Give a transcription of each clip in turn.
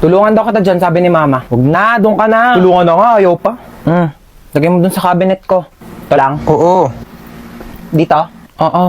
Tulungan daw kita dyan, sabi ni mama. Huwag na, doon ka na. Tulungan na nga, ayaw pa. Lagay mo doon sa cabinet ko. Ito lang? Oo. Dito? Oo.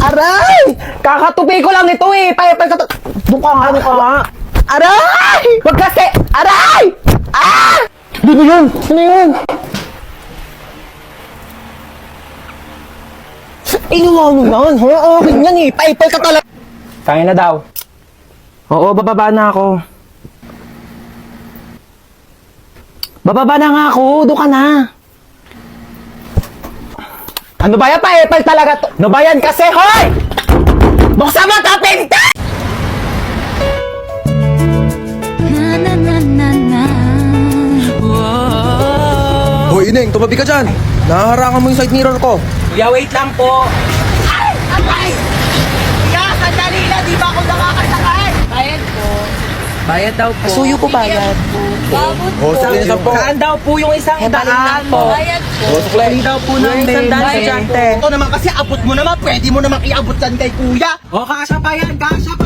Aray! Kakatupi ko lang ito eh. Payapay ka to. Doon ka nga. Aray! Wag kasi! Aray! Ah! Ano yun? Ano yun? Inuwa mo naman, ha? Okay yan eh. Payapay ka talaga. Kaya na daw. Oo, bababa na ako. Bababa na nga ako. Doon ka na. Ano ba yan? Payapay talaga to. Ano ba yan kasi, hoy! Buksan mo ka, pinta! Hoy, Ineng, tumabi ka dyan. Nahaharangan mo yung side mirror ko. Kuya, wait lang po. Ay! Atay! Kuya, sandali na, di ba ako nakakasakay? Bayad po. Bayad daw po. Suyo po bayad. Babot po. Oh, sige na po. Saan daw po yung isang daan po? Bayad po. Sukli daw po ng sandaan, estudyante. Ito naman kasi abot mo naman, pwede mo naman iabot yan kay kuya. O, kasya pa yan. Usok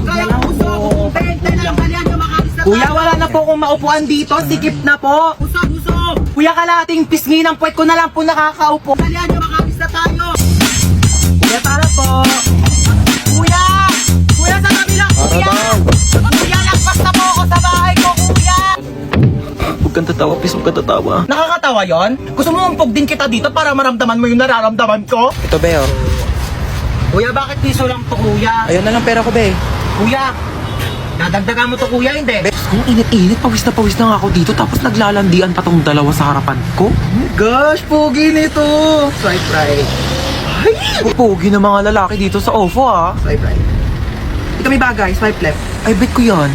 kaya, usok. Bente na lang kalian yung makalis na Kuya, wala na po kung maupuan dito. Sikip na po. Usok, usok. Kuya, kalating pisngi ng puwet ko na lang po nakakaupo. Kalian yung makalis na tayo. Kuya, para po. Kuya! Kuya, sa tabi lang, kuya! Kuya, lagpas na po ako sa bahay ko, kuya! Huwag kang tatawa, please, huwag kang tatawa. Nakakatawa yon? Gusto mo umpog din kita dito para maramdaman mo yung nararamdaman ko? Ito, Beo. Kuya, bakit piso lang to, kuya? Ayun na lang pera ko, Be. Kuya, dadagdagan mo to, kuya, hindi? Kung init-init, pawis na nga ako dito, tapos naglalandian pa tong dalawa sa harapan ko. Gosh, pogi nito! Swipe right. Pogi ng mga lalaki dito sa OFO, ah. Swipe right. Ito may bagay, swipe left. Ay, bet ko yan.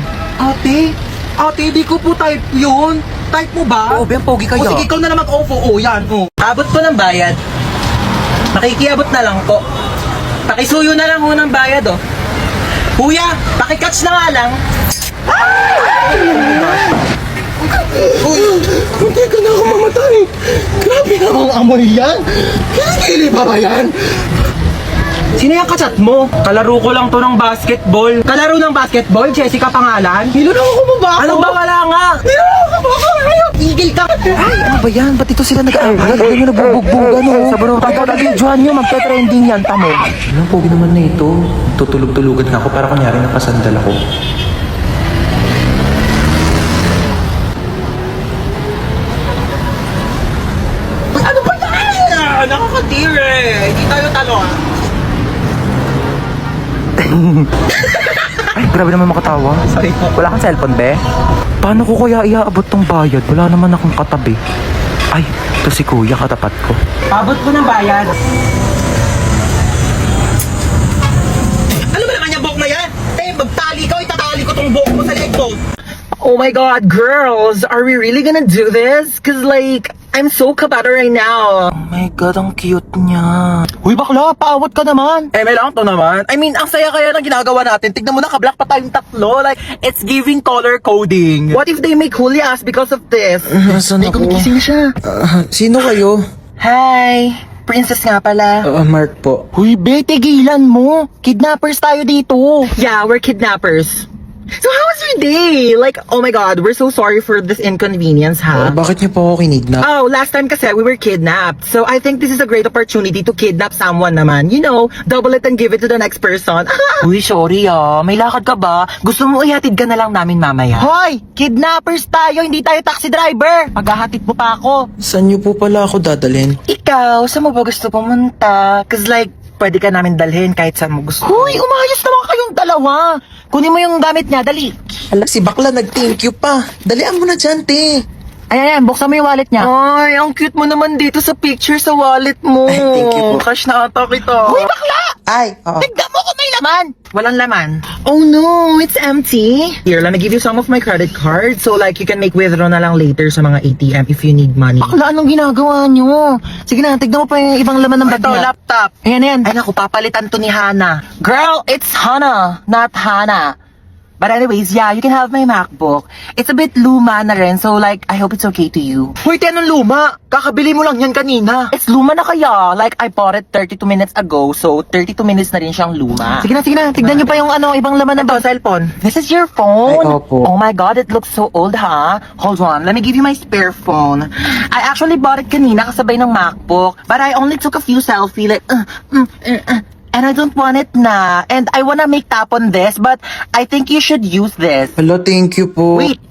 Ate, di ko po type yun. Type mo ba? Oo, Ben, pogi O kaya. sige, ikaw na naman OFO. O, yan. O. Abot po ng bayad. Makikiabot na lang po. Pakisuyo na lang ho ng bayad, oh. Kuya, pakikatch na nga lang. Uy, munti ka na ako mamatay. Grabe namang amoy yan. Kilikili pa ba yan? Sino yung kachat mo? Kalaro ko lang to ng basketball. Kalaro ng basketball? Jessica pangalan? Niloloko mo ba ako? Ano ba wala nga? Niloloko mo ako ngayon. Tigil ka. Ay, ano ba yan? Ba't ito sila nag-aaway? Ba't nyo nagbubugbugan, oh? Sa bro, Pagkakabidyohan nyo, magte-trending yan, tamo. Anong pogi naman na ito? Tutulog-tulugan nga ako para kunyari napasandal ako. Ano ba yan? Nakakatire. Hindi tayo talo ah. Ay, grabe naman makatawa. Sorry po. Wala kang cellphone, be? Paano ko kaya iaabot tong bayad? Wala naman akong katabi. Ay, ito si kuya, katapat ko. Abot po ng bayad. Ano ba naman yung buhok na yan? Magtali ka, itatali ko tong buhok mo sa leg mo. Oh my god, girls, are we really gonna do this? Cause like, I'm so kabata right now. Oh my God, ang cute niya. Uy, bakla, paawat ka naman. Eh, may lang to naman. I mean, ang saya kaya ng ginagawa natin. Tignan mo na, kablock pa tayong tatlo. Like, it's giving color coding. What if they make huli us because of this? Nasaan Ay, ako? gumigising siya. Sino kayo? Hi, princess nga pala. Mark po. Uy, be, tigilan mo. Kidnappers tayo dito. Yeah, we're kidnappers. So how was your day? Like, oh my god, we're so sorry for this inconvenience, ha? Bakit niyo po ako kinidnap? Oh, last time kasi we were kidnapped. So I think this is a great opportunity to kidnap someone naman. You know, double it and give it to the next person. Uy, sorry may lakad ka ba? Gusto mo ihatid ka na lang namin mamaya? Hoy! Kidnappers tayo, hindi tayo taxi driver! Maghahatid mo pa ako. Saan niyo po pala ako dadalhin? Ikaw, saan mo ba gusto pumunta? Cause like, pwede ka namin dalhin kahit saan mo gusto. Hoy, umayos naman kayong dalawa. Kunin mo yung gamit niya, dali. Ala, si bakla nag-thank you pa. Dalian mo na dyan, te. Ayan, buksan mo yung wallet niya. Ay, ang cute mo naman dito sa picture sa wallet mo. Ay, thank you po. Cash na ata kita. Hoy, bakla! Ay, oo. Tignan mo kung may laman! Walang laman. Oh no, it's empty. Here, let me give you some of my credit card so like you can make withdraw na lang later sa mga ATM if you need money. Bakla, anong ginagawa nyo? Sige na, tignan mo pa yung ibang laman ng bag Ito, niya. laptop. Ayan, ayan. Ay naku, papalitan to ni Hana. Girl, it's Hana, not Hana. But anyways, yeah, you can have my MacBook. It's a bit luma na rin, so like, I hope it's okay to you. Wait, anong luma? Kakabili mo lang yan kanina. It's luma na kaya. Like, I bought it 32 minutes ago, so 32 minutes na rin siyang luma. Sige na. Tignan niyo pa yung ibang laman ng cellphone. This is your phone? Ay, opo. Oh my God, it looks so old, ha? Hold on, let me give you my spare phone. I actually bought it kanina kasabay ng MacBook, but I only took a few selfie, like, and I don't want it na. And I wanna make tap on this, but I think you should use this. Hello, thank you po. Wait.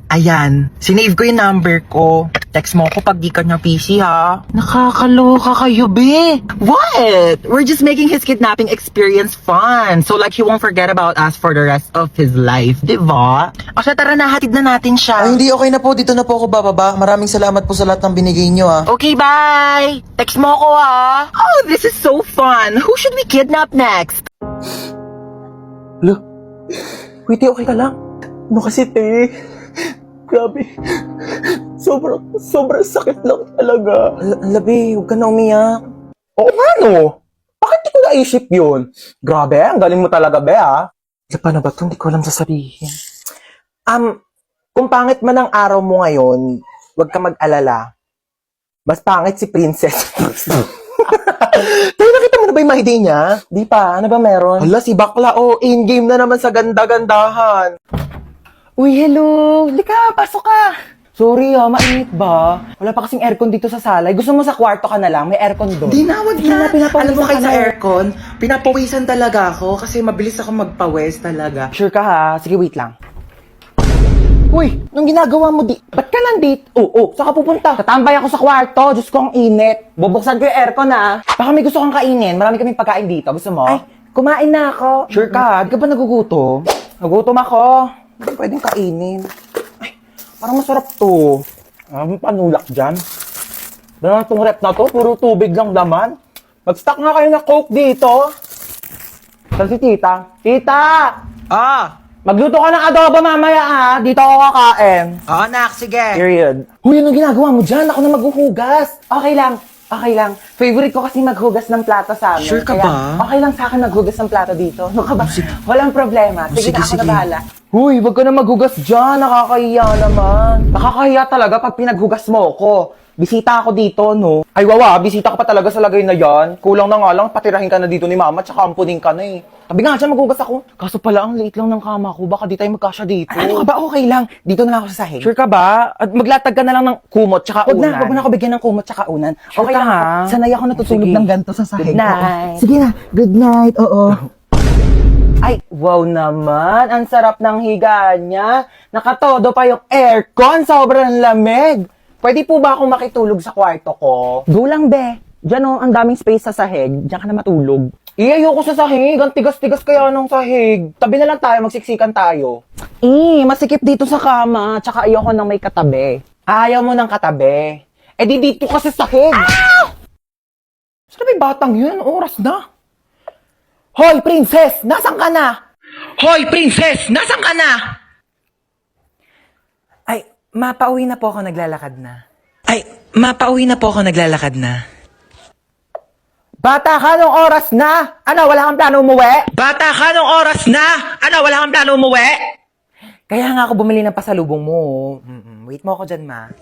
Ayan, sinave ko yung number ko. Text mo ko pag di ka niya PC, ha? Nakakaloka kayo, be. What? We're just making his kidnapping experience fun. So like, he won't forget about us for the rest of his life, di ba? O siya, tara na, hatid na natin siya. Ay, hindi, okay na po. Dito na po ako bababa. Maraming salamat po sa lahat ng binigay nyo, ah. Okay, bye! Text mo ko, ha? Oh, this is so fun. Who should we kidnap next? Lo, wait, okay ka lang? Ano kasi, te? Grabe. Sobrang sakit lang talaga. Labi, huwag ka na umiyak. Oo nga, no? Bakit di ko naisip yun? Grabe, ang galing mo talaga, be, ah. Paano ba ito? Hindi ko alam sasabihin. Kung pangit man ang araw mo ngayon, huwag ka mag-alala. Mas pangit si Princess. Tayo, nakita mo na ba yung mahidi niya? Di pa, ano ba meron? Hala, si Bakla, in-game na naman sa ganda-gandahan. Uy, hello! Lika, pasok ka! Sorry mainit ba? Wala pa kasing aircon dito sa sala. Gusto mo sa kwarto ka na lang? May aircon doon. Di na, wag na. Alam mo ka kahit na. sa aircon, pinapawisan talaga ako kasi mabilis ako magpawis talaga. Sure ka ha? Sige, wait lang. Uy, nung ginagawa mo ba't ka nandito? Oo, saan ka pupunta? Tatambay ako sa kwarto. Diyos ko, ang init. Bubuksan ko yung aircon ha. Baka may gusto kang kainin. Marami kaming pagkain dito. Gusto mo? Ay, kumain na ako. Sure ka ha? Di ka ba nagugutom? Nagutom ako. Hindi pwedeng kainin. Ay, parang masarap to. Panulak dyan. Dahil itong rep na to, puro tubig lang naman. Mag-stock nga kayo ng Coke dito. Saan si tita? Tita! Magluto ka ng adobo mamaya ha. Dito ako kakain. Nak, sige. Period. Huy, anong ginagawa mo dyan? Ako na maghuhugas. Okay lang. Favorite ko kasi maghugas ng plato sa amin. Sure ka Kaya, ba? Okay lang sa akin maghugas ng plato dito. Ano ka ba? Walang problema. Sige, na ako sige. na bahala. Huy, wag ka na maghugas dyan. Nakakahiya naman. Nakakahiya talaga pag pinaghugas mo ko. Bisita ako dito, no? Ay, wawa, bisita ka pa talaga sa lagay na yan. Kulang na nga lang, patirahin ka na dito ni mama, tsaka ampunin ka na eh. Tabi nga dyan, maghugas ako. Kaso pala, ang liit lang ng kama ko. Baka di tayo magkasya dito. Ay, ano ka ba? Okay lang. Dito na lang ako sa sahig. Sure ka ba? At maglatag ka na lang ng kumot tsaka unan. Wag mo na ako bigyan ng kumot tsaka unan. Sure Okay ka, lang ha? Sanay ako natutulog Sige. ng ganito sa sahig. Good night. Sige na. Good night. Oo. Ay, wow naman. Ang sarap ng higa niya. Nakatodo pa yung aircon. Sobrang lamig. Pwede po ba akong makitulog sa kwarto ko? Gulang, be. Diyan ang daming space sa sahig. Diyan ka na matulog. Ayoko sa sahig. Ang tigas-tigas kaya ng sahig. Tabi na lang tayo, magsiksikan tayo. Masikip dito sa kama. Tsaka ayoko nang may katabi. Ayaw mo ng katabi. Di dito ka sa sahig. Saan ba yung batang yun? Oras na. Hoy, princess! Nasaan ka na? Hoy, princess! Nasaan ka na? Ay, mapauwi na po ako naglalakad na. Bata ka, nung oras na? Ano, wala kang plano umuwi? Bata ka, nung oras na? Ano, wala kang plano umuwi? Kaya nga ako bumili ng pasalubong mo. Wait mo ako dyan, ma.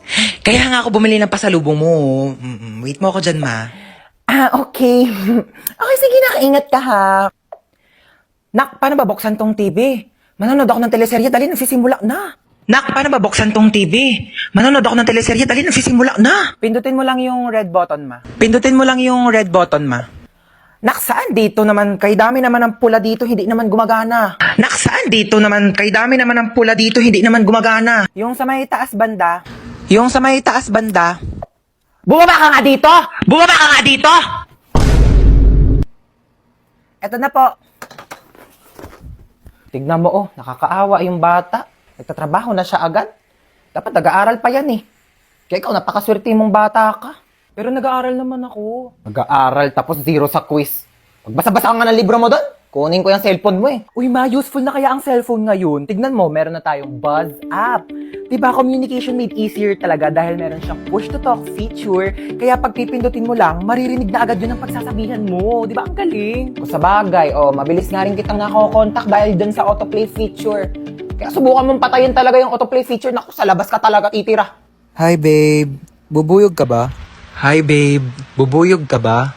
Wait mo ako dyan, ma. Okay. Okay, sige na, ingat ka ha. Nak, paano ba buksan tong TV? Manonood ako ng teleserye, dali nagsisimula na. Nak, paano ba buksan tong TV? Manonood ako ng teleserye, dali nagsisimula na. Pindutin mo lang yung red button, ma. Nak, saan dito naman? Kay dami naman ng pula dito, hindi naman gumagana. Nak, saan dito naman? Kay dami naman ng pula dito, hindi naman gumagana. Yung sa may taas banda. Bumaba ka nga dito! Eto na po. Tignan mo, nakakaawa yung bata. Nagtatrabaho na siya agad. Dapat nag-aaral pa yan eh. Kaya ikaw, napakaswerte mong bata ka. Pero nag-aaral naman ako. Nag-aaral tapos 0 sa quiz. Magbasa-basa ka nga ng libro mo doon. Kunin ko yung cellphone mo eh. Uy, ma, useful na kaya ang cellphone ngayon. Tignan mo, meron na tayong Buzz app. Diba, communication made easier talaga dahil meron siyang push-to-talk feature. Kaya pag pipindutin mo lang, maririnig na agad yun ang pagsasabihan mo. Diba, ang galing? O sa bagay, mabilis nga rin kitang nakakokontak dahil dyan sa autoplay feature. Kaya subukan mong patayin talaga yung autoplay feature. Naku, sa labas ka talaga titira. Hi babe, bubuyog ka ba? Hi babe, bubuyog ka ba?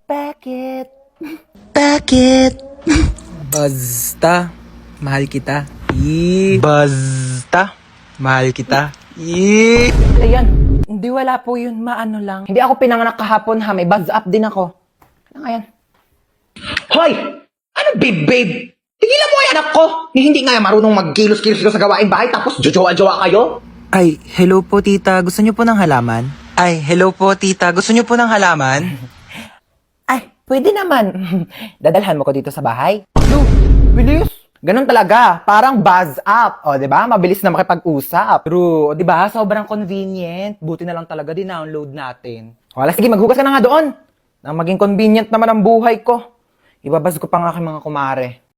Bakit? Basta, mahal kita. Basta, mahal kita. Ayan, hindi wala po yun, maano lang. Hindi ako pinanganak kahapon ha, may buzz up din ako. Ano nga yan? Hoy! Ano babe? Tigilan mo yung anak ko! Hindi nga marunong magkilos-kilos sa gawain bahay tapos jojowa-jowa kayo? Ay, hello po tita, gusto niyo po ng halaman? Ay, hello po tita, gusto niyo po ng halaman? Ay, pwede naman. Dadalhan mo ko dito sa bahay. No, bilis. Ganun talaga, parang buzz up. O, 'di ba? Mabilis na makipag-usap. True, 'di ba? Sobrang convenient. Buti na lang talaga din-download natin. Wala, sige, maghugas ka na nga doon. Nang maging convenient naman ang buhay ko. Ibabas ko pa nga aking mga kumare.